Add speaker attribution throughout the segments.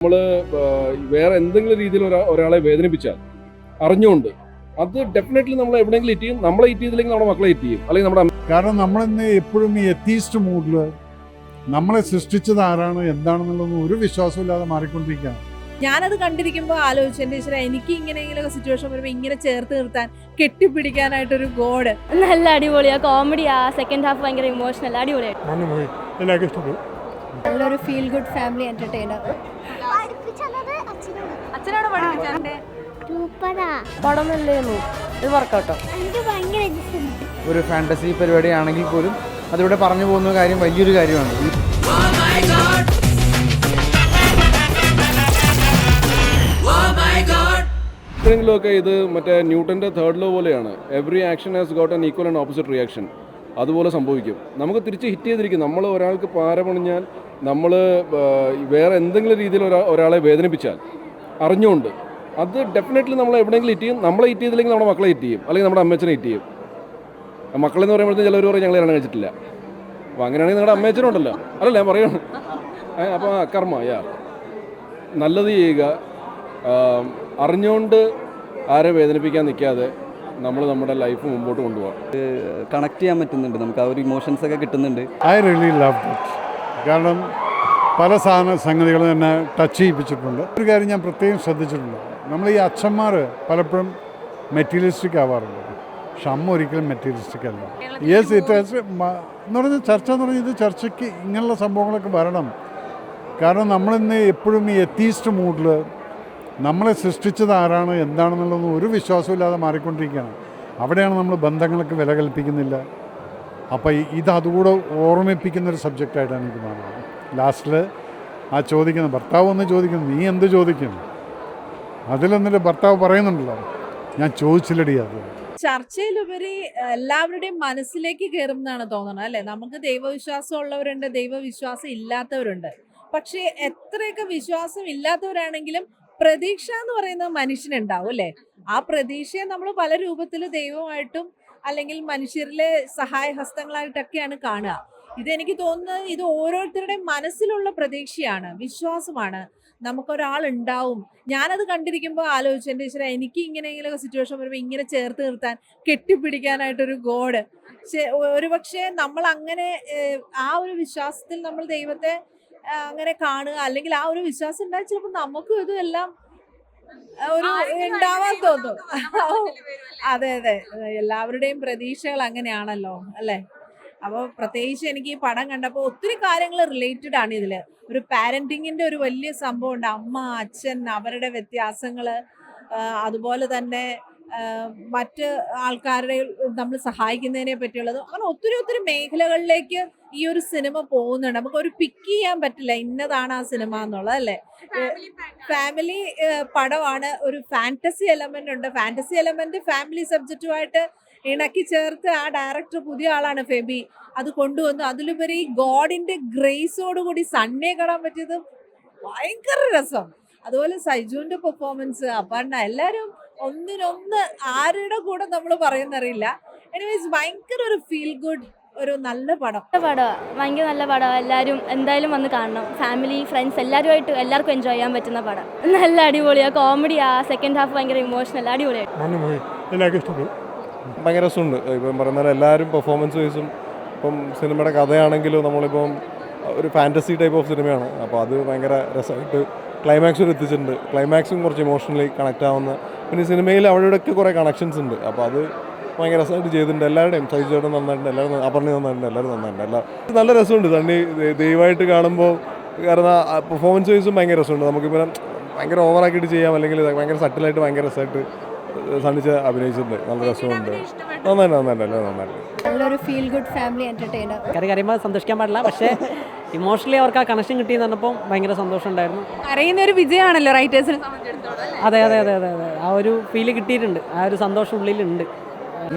Speaker 1: നമ്മൾ വേറെ എന്തെങ്കിലും രീതിയിൽ ഒരാളെ വേദനിപ്പിച്ചാൽ അറിഞ്ഞുകൊണ്ട് അത് ഡെഫിനറ്റ്ലി നമ്മൾ എവിടെയെങ്കിലും ഇറ്റ് ചെയ്യും. നമ്മളെ ഇറ്റ് ചെയ്തില്ലെങ്കിൽ നമ്മുടെ മക്കളെ ഇറ്റ് ചെയ്യും, അല്ലെങ്കിൽ നമ്മുടെ
Speaker 2: കാരണം നമ്മളിന്ന് എപ്പോഴും ഈ എത്തീസ്റ്റ് മൂഡിൽ നമ്മളെ സൃഷ്ടിച്ചത് ആരാണ് എന്താണെന്നുള്ളതൊന്നും ഒരു വിശ്വാസമില്ലാതെ മാറിക്കൊണ്ടിരിക്കുകയാണ്.
Speaker 3: ഞാനത് കണ്ടിരിക്കുമ്പോൾ ആലോചിച്ചു, എൻ്റെ ഈശ്വര, എനിക്ക് ഇങ്ങനെയെങ്കിലും സിറ്റുവേഷൻ വരുമ്പോൾ ഇങ്ങനെ ചേർത്ത് നിർത്താൻ, കെട്ടിപ്പിടിക്കാനായിട്ടൊരു ഗോഡ്.
Speaker 4: നല്ല അടിപൊളിയാ, കോമഡിയാ, സെക്കൻഡ് ഹാഫ് ഭയങ്കര ഇമോഷണൽ, അടിപൊളിയായിട്ട്.
Speaker 2: എല്ലാവർക്കും ഇഷ്ടപ്പെട്ടു.
Speaker 4: നല്ലൊരു ഫീൽ ഗുഡ് ഫാമിലി എന്റർടൈനർ.
Speaker 3: അച്ഛനാണ് പഠിപ്പിച്ചത്.
Speaker 4: പടം നല്ലായിരുന്നു, ഇത് വർക്കൗട്ടോ.
Speaker 5: ഒരു ഫാന്റസി പരിപാടിയാണെങ്കിൽ പോലും അതിലൂടെ പറഞ്ഞു പോകുന്ന കാര്യം വലിയൊരു കാര്യമാണ്.
Speaker 1: എപ്പോഴെങ്കിലുമൊക്കെ ഇത് മറ്റേ ന്യൂട്ടൻ്റെ തേർഡ് ലോ പോലെയാണ്. Every action has got an equal and opposite reaction. അതുപോലെ സംഭവിക്കും. നമുക്ക് തിരിച്ച് ഹിറ്റ് ചെയ്തിരിക്കും. നമ്മൾ ഒരാൾക്ക് പാര പണിഞ്ഞാൽ, നമ്മൾ വേറെ എന്തെങ്കിലും രീതിയിൽ ഒരാളെ വേദനിപ്പിച്ചാൽ അറിഞ്ഞുകൊണ്ട് അത് ഡെഫിനറ്റ്ലി നമ്മൾ എവിടെയെങ്കിലും ഇറ്റ് ചെയ്യും. നമ്മളെ ഇറ്റ് ചെയ്തില്ലെങ്കിൽ നമ്മുടെ മക്കളെ ഇറ്റ് ചെയ്യും, അല്ലെങ്കിൽ നമ്മുടെ അമ്മച്ചനെ ഇറ്റ് ചെയ്യും. മക്കളെന്ന് പറയുമ്പോഴത്തേക്ക് ചിലർ പറയും ഞങ്ങൾ കല്യാണം കഴിച്ചിട്ടില്ല. അപ്പോൾ അങ്ങനെയാണെങ്കിൽ നിങ്ങളുടെ അമ്മച്ചനുണ്ടല്ലോ, അല്ലല്ല ഞാൻ പറയുകയാണ്. അപ്പോൾ കർമ്മ നല്ലത് ചെയ്യുക, അറിഞ്ഞുകൊണ്ട് ആരെ വേദനിപ്പിക്കാൻ നിൽക്കാതെ നമ്മൾ നമ്മുടെ ലൈഫ് മുമ്പോട്ട് കൊണ്ടുപോകാം.
Speaker 5: കണക്ട് ചെയ്യാൻ പറ്റുന്നുണ്ട്, നമുക്ക് ആ ഒരു ഇമോഷൻസ് ഒക്കെ കിട്ടുന്നുണ്ട്.
Speaker 2: I really love it. കാരണം പല സംഗതികളും എന്നെ ടച്ച് ചെയ്യിപ്പിച്ചിട്ടുണ്ട്. ഒരു കാര്യം ഞാൻ പ്രത്യേകം ശ്രദ്ധിച്ചിട്ടുണ്ട്, നമ്മൾ ഈ അച്ഛന്മാർ പലപ്പോഴും മെറ്റീരിയലിസ്റ്റിക് ആവാറുണ്ട്. പക്ഷെ അമ്മ ഒരിക്കലും മെറ്റീരിയലിസ്റ്റിക് അല്ല. യെസ്, ഇറ്റ് എന്ന് പറഞ്ഞാൽ ചർച്ച എന്ന് പറഞ്ഞാൽ ഇത് ചർച്ചയ്ക്ക് ഇങ്ങനെയുള്ള സംഭവങ്ങളൊക്കെ വരണം. കാരണം നമ്മളിന്ന് എപ്പോഴും ഈ എത്തീസ്റ്റ് മൂഡിൽ നമ്മളെ സൃഷ്ടിച്ചത് ആരാണ് എന്താണെന്നുള്ളതൊന്നും ഒരു വിശ്വാസമില്ലാതെ മാറിക്കൊണ്ടിരിക്കുകയാണ്. അവിടെയാണ് നമ്മൾ ബന്ധങ്ങൾക്ക് വില കൽപ്പിക്കുന്നില്ല. അപ്പോൾ ഇത് അതുകൂടെ ഓർമ്മിപ്പിക്കുന്നൊരു സബ്ജക്റ്റായിട്ടാണ് എനിക്ക് കാണുന്നത്. ലാസ്റ്റിൽ ആ ചോദിക്കുന്നത്, ഭർത്താവ് ഒന്ന് ചോദിക്കുന്നു, നീ എന്ത് ചോദിക്കും? അതിലെന്നിട്ട് ഭർത്താവ് പറയുന്നുണ്ടല്ലോ, ഞാൻ ചോദിച്ചില്ലടി. അത്
Speaker 3: ചർച്ചയിലുപരി എല്ലാവരുടെയും മനസ്സിലേക്ക് കയറുന്നതാണ് തോന്നുന്നത്, അല്ലേ? നമുക്ക് ദൈവവിശ്വാസം ഉള്ളവരുണ്ട്, ദൈവവിശ്വാസം ഇല്ലാത്തവരുണ്ട്. പക്ഷേ എത്രയൊക്കെ വിശ്വാസം ഇല്ലാത്തവരാണെങ്കിലും പ്രതീക്ഷ എന്ന് പറയുന്ന മനുഷ്യനുണ്ടാവും, അല്ലേ? ആ പ്രതീക്ഷയെ നമ്മൾ പല രൂപത്തിൽ ദൈവമായിട്ടും അല്ലെങ്കിൽ മനുഷ്യരിലെ സഹായഹസ്തങ്ങളായിട്ടൊക്കെയാണ് കാണുക. ഇതെനിക്ക് തോന്നുന്നത് ഇത് ഓരോരുത്തരുടെയും മനസ്സിലുള്ള പ്രതീക്ഷയാണ്, വിശ്വാസമാണ്. നമുക്കൊരാളുണ്ടാവും. ഞാനത് കണ്ടിരിക്കുമ്പോൾ ആലോചിച്ചു, എൻ്റെ ഈശ്വര, എനിക്ക് ഇങ്ങനെയെങ്കിലും സിറ്റുവേഷൻ വരുമ്പോൾ ഇങ്ങനെ ചേർത്ത് നിർത്താൻ, കെട്ടിപ്പിടിക്കാനായിട്ടൊരു ഗോഡ്. ഒരുപക്ഷെ നമ്മൾ അങ്ങനെ ആ ഒരു വിശ്വാസത്തിൽ നമ്മൾ ദൈവത്തെ അങ്ങനെ കാണുക, അല്ലെങ്കിൽ ആ ഒരു വിശ്വാസം ഉണ്ടായി ചിലപ്പോൾ നമുക്കും ഇതെല്ലാം ഒരു ഉണ്ടാവാൻ തോന്നും. അതെ, എല്ലാവരുടെയും പ്രതീക്ഷകൾ അങ്ങനെയാണല്ലോ, അല്ലേ? അപ്പോൾ പ്രത്യേകിച്ച് എനിക്ക് ഈ പടം കണ്ടപ്പോൾ ഒത്തിരി കാര്യങ്ങൾ റിലേറ്റഡ് ആണ് ഇതിൽ. ഒരു പാരന്റിങ്ങിന്റെ ഒരു വലിയ സംഭവം ഉണ്ട്. അമ്മ, അച്ഛൻ, അവരുടെ വ്യത്യാസങ്ങൾ, അതുപോലെ തന്നെ മറ്റ് ആൾക്കാരെ നമ്മൾ സഹായിക്കുന്നതിനെ പറ്റിയുള്ളത്, അങ്ങനെ ഒത്തിരി മേഖലകളിലേക്ക് ഈ ഒരു സിനിമ പോകുന്നുണ്ട്. നമുക്കൊരു പിക്ക് ചെയ്യാൻ പറ്റില്ല ഇന്നതാണ് ആ സിനിമ എന്നുള്ളത്, അല്ലേ? ഫാമിലി പടമാണ്. ഒരു ഫാന്റസി എലമെന്റ് ഉണ്ട്. ഫാന്റസി എലമെന്റ് ഫാമിലി സബ്ജക്റ്റുമായിട്ട് ഇണക്കി ചേർത്ത് ആ ഡയറക്ടർ, പുതിയ ആളാണ് ഫെബി, അത് കൊണ്ടുവന്നു. അതിലുപരി ഗോഡിന്റെ ഗ്രേസോടുകൂടി സണ്ണിയെ കാണാൻ പറ്റിയത് ഭയങ്കര രസം. അതുപോലെ സൈജുവിന്റെ പെർഫോമൻസ്, അപർണ, എല്ലാവരും ഒന്നിനൊന്ന് ആരുടെ കൂടെ നമ്മൾ പറയുന്നറിയില്ല. എനിവേസ് ഭയങ്കര ഒരു ഫീൽ ഗുഡ്, ഒരു നല്ല പടം.
Speaker 4: ഭയങ്കര നല്ല പടം. എല്ലാവരും എന്തായാലും വന്ന് കാണണം. ഫാമിലി, ഫ്രണ്ട്സ് എല്ലാവരുമായിട്ട് എല്ലാവർക്കും എൻജോയ് ചെയ്യാൻ പറ്റുന്ന പടം. നല്ല അടിപൊളിയാ, കോമഡിയാ, സെക്കൻഡ് ഹാഫ് ഭയങ്കര ഇമോഷണൽ, അടിപൊളിയായിട്ട്.
Speaker 2: എല്ലാവർക്കും ഇഷ്ടപ്പെട്ടു.
Speaker 6: ഭയങ്കര രസമുണ്ട്. ഇപ്പം പറയുന്ന എല്ലാവരും പെർഫോമൻസ് വൈസും, ഇപ്പം സിനിമയുടെ കഥയാണെങ്കിലും നമ്മളിപ്പം ഒരു ഫാൻറ്റസി ടൈപ്പ് ഓഫ് സിനിമയാണ്. അപ്പോൾ അത് ഭയങ്കര രസമായിട്ട് ക്ലൈമാക്സ് വരെ എത്തിച്ചിട്ടുണ്ട്. ക്ലൈമാക്സും കുറച്ച് ഇമോഷണലി കണക്റ്റ് ആവുന്ന, പിന്നെ സിനിമയിൽ അവിടെയൊക്കെ കുറേ കണക്ഷൻസ് ഉണ്ട്. അപ്പോൾ അത് ഭയങ്കര രസമായിട്ട് ചെയ്തിട്ടുണ്ട്. എല്ലാവരുടെയും സൈജുവേട്ടൻ നന്നായിട്ടുണ്ട്, എല്ലാവരും അപർണ നന്നായിട്ടുണ്ട്, എല്ലാവരും നന്നായിട്ടുണ്ട്. നല്ല രസമുണ്ട് തണ്ണി ദയവായിട്ട് കാണുമ്പോൾ. കാരണം പെർഫോമൻസ് വൈസും ഭയങ്കര രസമുണ്ട്. നമുക്കിപ്പോൾ ഭയങ്കര ഓവറാക്കിയിട്ട് ചെയ്യാം, അല്ലെങ്കിൽ ഭയങ്കര സട്ടിലായിട്ട് ഭയങ്കര രസമായിട്ട് സണ്ണിച്ച് അഭിനയിച്ചിട്ടുണ്ട്. നല്ല രസമുണ്ട്. നന്നായിട്ട്
Speaker 4: നല്ലൊരു ഫീൽ ഗുഡ് ഫാമിലി എന്റർടൈനർ.
Speaker 7: കറിയുമ്പോൾ സന്തോഷിക്കാൻ പാടില്ല, പക്ഷേ ഇമോഷണലി അവർക്ക് ആ കണക്ഷൻ കിട്ടിയെന്ന് പറഞ്ഞപ്പോൾ ഭയങ്കര സന്തോഷം ഉണ്ടായിരുന്നു.
Speaker 3: അറിയുന്ന ഒരു വിജയമാണല്ലോ റൈറ്റേഴ്സിന്.
Speaker 7: അതെ, ആ ഒരു ഫീല് കിട്ടിയിട്ടുണ്ട്, ആ ഒരു സന്തോഷം ഉള്ളിലുണ്ട്.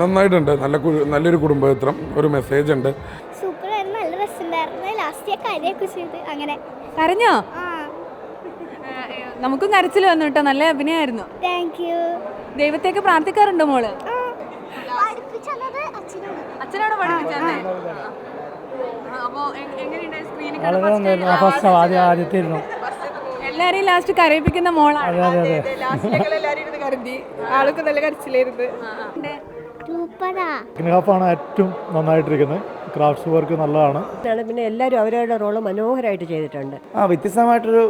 Speaker 8: നന്നായിട്ടുണ്ട്. നല്ലൊരു കുടുംബചിത്രം, ഒരു മെസ്സേജ് ഉണ്ട്.
Speaker 9: സൂപ്പറായിരുന്നു, നല്ല രസമുണ്ടായിരുന്നു. ലാസ്റ്റ് കാര്യമൊക്കെ ചെയ്ത് അങ്ങനെ
Speaker 3: കരഞ്ഞോ? നമുക്കും കരച്ചിൽ വന്നു കേട്ടോ, നല്ല അഭിനയമായിരുന്നു.
Speaker 9: Thank you.
Speaker 3: ദൈവത്തേക്ക് പ്രാർത്ഥിക്കാറുണ്ടോ മോള്?
Speaker 9: അച്ഛനാണ്
Speaker 3: പഠിപ്പിച്ചത്.
Speaker 10: വളരെ നന്നായിരുന്നു. ഫസ്റ്റ് ആദ്യത്തെ
Speaker 3: എല്ലാരെയും ലാസ്റ്റ് കരയിപ്പിക്കുന്ന മോളാണ്. ആൾക്ക് നല്ല കരച്ചിലായിരുന്നു.
Speaker 9: സൂപ്പറാ.
Speaker 2: സെക്കൻഡ് ഹാഫാണ് ഏറ്റവും നന്നായിട്ടിരിക്കുന്നത്. ക്രാഫ്റ്റ്സ് വർക്ക് നല്ലതാണ്.
Speaker 7: പിന്നെ എല്ലാവരും അവരവരുടെ റോള് മനോഹരമായിട്ട് ചെയ്തിട്ടുണ്ട്.
Speaker 5: വ്യത്യസ്തമായിട്ടൊരു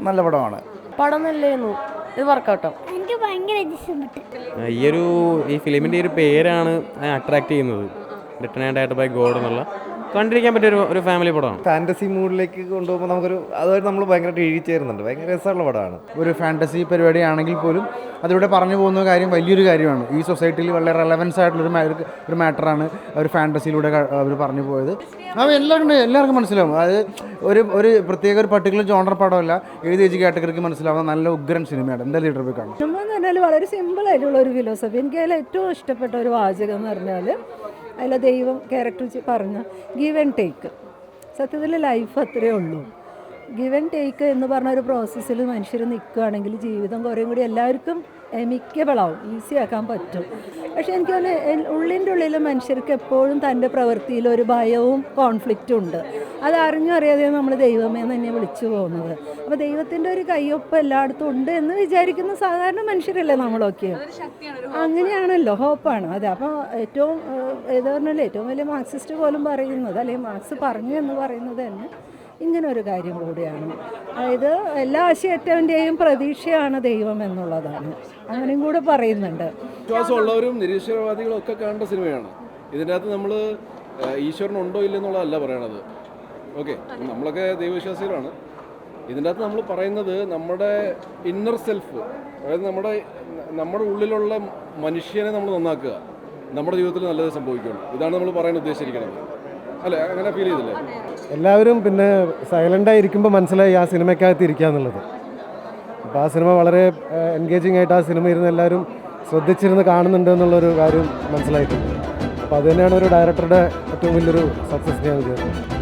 Speaker 5: നല്ല പടമാണ്.
Speaker 7: പടം നല്ലായിരുന്നു. ഇത് വർക്കൗട്ടോ.
Speaker 9: എനിക്ക് ഭയങ്കര ഇഷ്ടപ്പെട്ടു.
Speaker 5: ഈ ഫിലിമിൻ്റെ ഒരു പേരാണ് അട്രാക്ട് ചെയ്യുന്നത്, written and directed by God എന്നുള്ള. കണ്ടിരിക്കാൻ പറ്റിയ ഒരു ഫാമിലി പടമാണ്. ഫാൻറ്റസി മൂഡിലേക്ക് കൊണ്ടുപോകുമ്പോൾ നമുക്കൊരു അതുമായിട്ട് നമ്മൾ ഭയങ്കരമായിട്ട് എഴുതിച്ചേരുന്നുണ്ട്. ഭയങ്കര രസമുള്ള പടമാണ്. ഒരു ഫാൻറ്റസി പരിപാടിയാണെങ്കിൽ പോലും അതിലൂടെ പറഞ്ഞു പോകുന്ന കാര്യം വലിയൊരു കാര്യമാണ്. ഈ സൊസൈറ്റിയിൽ വളരെ റെലവൻസ് ആയിട്ടുള്ളൊരു ഒരു മാറ്ററാണ് ഒരു ഫാൻറ്റസിയിലൂടെ അവർ പറഞ്ഞു പോയത്. എല്ലാവർക്കും മനസ്സിലാവും. അതായത് ഒരു പ്രത്യേക ഒരു പർട്ടിക്കുലർ ജോണർ പടമല്ല, ഏത് ഏജ് കാറ്റഗറിക്ക് മനസ്സിലാവുന്ന നല്ല ഉഗ്രൻ സിനിമയാണ്. എന്താ ലീഡർ പോയി കാണും.
Speaker 3: സിനിമ എന്ന് പറഞ്ഞാൽ വളരെ സിമ്പിളായിട്ടുള്ള ഒരു ഫിലോസഫി. എനിക്ക് അതിൽ ഏറ്റവും ഇഷ്ടപ്പെട്ട ഒരു വാചകം എന്ന് പറഞ്ഞാൽ അതിൽ ദൈവം ക്യാരക്ടർ പറഞ്ഞ ഗീവ് ആൻഡ് ടേക്ക്. സത്യത്തിൽ ലൈഫ് അത്രയേ ഉള്ളൂ. ഗിവ് ആൻഡ് ടേക്ക് എന്ന് പറഞ്ഞ ഒരു പ്രോസസ്സിൽ മനുഷ്യർ നിൽക്കുകയാണെങ്കിൽ ജീവിതം കുറേയും കൂടി എല്ലാവർക്കും എമിക്കബിളാവും, ഈസി ആക്കാൻ പറ്റും. പക്ഷേ എനിക്ക് തോന്നുന്നു ഉള്ളിൻ്റെ ഉള്ളിൽ മനുഷ്യർക്ക് എപ്പോഴും തൻ്റെ പ്രവൃത്തിയിൽ ഒരു ഭയവും കോൺഫ്ലിക്റ്റും ഉണ്ട്. അത് അറിഞ്ഞും അറിയാതെ നമ്മൾ ദൈവമേ തന്നെ വിളിച്ചു പോകുന്നത്. അപ്പോൾ ദൈവത്തിൻ്റെ ഒരു കയ്യൊപ്പ് എല്ലായിടത്തും ഉണ്ട് എന്ന് വിചാരിക്കുന്ന സാധാരണ മനുഷ്യരല്ലേ നമ്മളൊക്കെ. അങ്ങനെയാണല്ലോ, ഹോപ്പാണ് അത്. അപ്പോൾ ഏറ്റവും ഏത് പറഞ്ഞാലും ഏറ്റവും വലിയ മാർക്സിസ്റ്റ് പോലും പറയുന്നത്, അല്ലെങ്കിൽ മാർക്സ് പറഞ്ഞു എന്ന് പറയുന്നത് തന്നെ ഇങ്ങനൊരു കാര്യം കൂടിയാണ്. അതായത് എല്ലാ ആശയറ്റവൻ്റെയും പ്രതീക്ഷയാണ് ദൈവം എന്നുള്ളതാണ്. അങ്ങനെയും കൂടെ പറയുന്നുണ്ട്.
Speaker 1: വിശ്വാസമുള്ളവരും നിരീശ്വരവാദികളും ഒക്കെ കാണേണ്ട സിനിമയാണ്. ഇതിൻ്റെ അകത്ത് നമ്മൾ ഈശ്വരൻ ഉണ്ടോ ഇല്ലെന്നുള്ളതല്ല പറയണത്. ഓക്കെ, നമ്മളൊക്കെ ദൈവവിശ്വാസികളാണ്. ഇതിൻ്റെ അകത്ത് നമ്മൾ പറയുന്നത് നമ്മുടെ ഇന്നർ സെൽഫ്, അതായത് നമ്മുടെ ഉള്ളിലുള്ള മനുഷ്യനെ നമ്മൾ നന്നാക്കുക, നമ്മുടെ ജീവിതത്തിൽ നല്ലത് സംഭവിക്കുകയുള്ളൂ. ഇതാണ് നമ്മൾ പറയാൻ ഉദ്ദേശിച്ചിരിക്കുന്നത്, അല്ലേ? അങ്ങനെ ഫീൽ ചെയ്തില്ലേ?
Speaker 6: എല്ലാവരും പിന്നെ സൈലൻ്റായി ഇരിക്കുമ്പോൾ മനസ്സിലായി ആ സിനിമയ്ക്കകത്ത് ഇരിക്കുക എന്നുള്ളത്. അപ്പോൾ ആ സിനിമ വളരെ എൻഗേജിങ് ആയിട്ട് ആ സിനിമ ഇരുന്ന് എല്ലാവരും ശ്രദ്ധിച്ചിരുന്ന് കാണുന്നുണ്ട് എന്നുള്ളൊരു കാര്യം മനസ്സിലായിട്ടുണ്ട്. അപ്പോൾ അത് തന്നെയാണ് ഒരു ഡയറക്ടറുടെ ഏറ്റവും വലിയൊരു സക്സസ് ഞാൻ വിചാരിക്കുന്നത്.